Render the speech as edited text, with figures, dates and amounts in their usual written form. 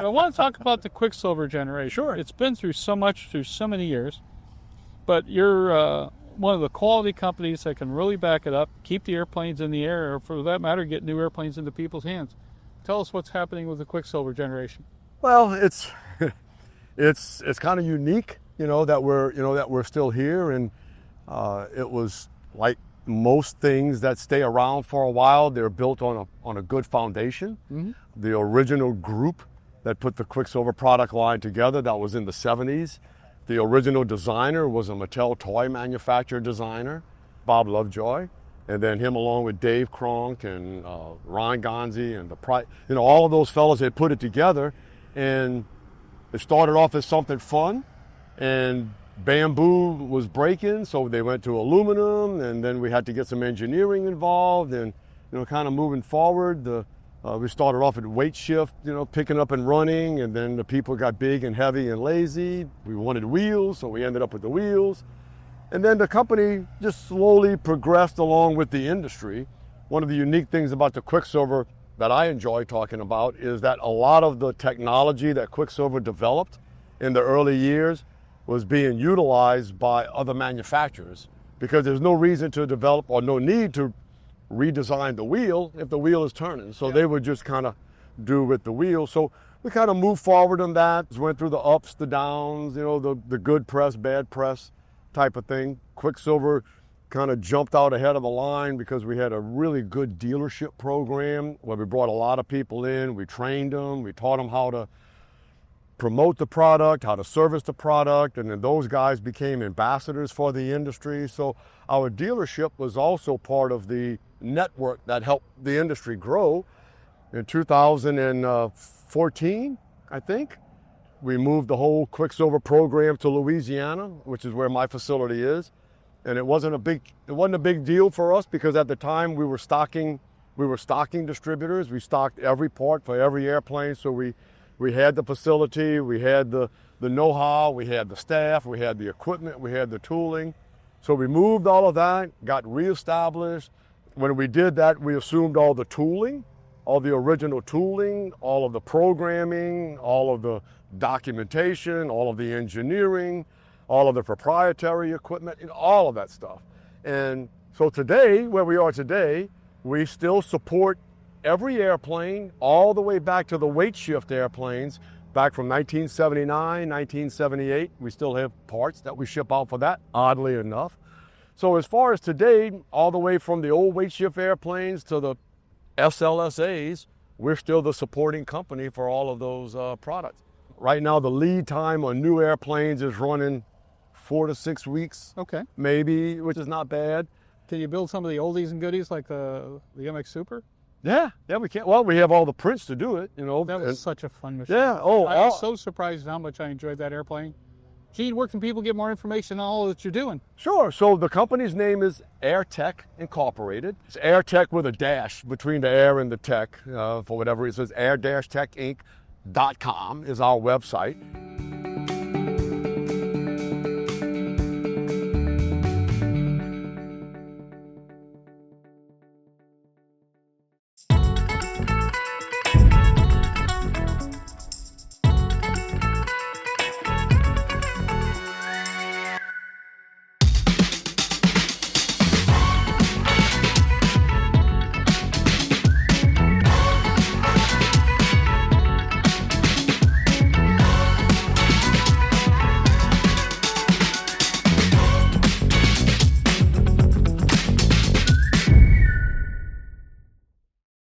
I want to talk about the Quicksilver generation. Sure. It's been through so much, through so many years, but you're one of the quality companies that can really back it up, keep the airplanes in the air, or for that matter, get new airplanes into people's hands. Tell us what's happening with the Quicksilver generation. Well, it's kind of unique, that we're still here, and it was like most things that stay around for a while. They're built on a good foundation. Mm-hmm. The original group that put the Quicksilver product line together, that was in the 70s. The original designer was a Mattel toy manufacturer designer, Bob Lovejoy, and then him along with Dave Kronk and Ron Gonzi and all of those fellas had put it together, and it started off as something fun, and bamboo was breaking, so they went to aluminum, and then we had to get some engineering involved, and kind of moving forward, we started off at weight shift, picking up and running, and then the people got big and heavy and lazy. We wanted wheels, so we ended up with the wheels. And then the company just slowly progressed along with the industry. One of the unique things about the Quicksilver that I enjoy talking about is that a lot of the technology that Quicksilver developed in the early years was being utilized by other manufacturers, because there's no reason to develop or no need to redesign the wheel if the wheel is turning. So they would just kind of do with the wheel. So we kind of moved forward on that, went through the ups, the downs, the good press, bad press type of thing. Quicksilver kind of jumped out ahead of the line because we had a really good dealership program where we brought a lot of people in. We trained them, we taught them how to promote the product, how to service the product, and then those guys became ambassadors for the industry. So our dealership was also part of the network that helped the industry grow. In 2014, I think, we moved the whole Quicksilver program to Louisiana, which is where my facility is. And it wasn't a big deal for us, because at the time we were stocking distributors. We stocked every part for every airplane. So we had the facility, we had the know-how, we had the staff, we had the equipment, we had the tooling. So we moved all of that, got reestablished. When we did that, we assumed all the tooling, all the original tooling, all of the programming, all of the documentation, all of the engineering, all of the proprietary equipment, and all of that stuff. And so today, where we are today, we still support every airplane all the way back to the weight shift airplanes back from 1979, 1978. We still have parts that we ship out for that, oddly enough. So as far as today, all the way from the old weight shift airplanes to the SLSAs, we're still the supporting company for all of those products. Right now, the lead time on new airplanes is running 4 to 6 weeks, maybe, which is not bad. Can you build some of the oldies and goodies like the MX Super? Yeah, we can. Well, we have all the prints to do it, That was such a fun machine. Yeah, I was so surprised how much I enjoyed that airplane. Gene, where can people get more information on all that you're doing? Sure. So the company's name is AirTech Incorporated. It's AirTech with a dash between the air and the tech. For whatever reason, it says air-techinc.com is our website.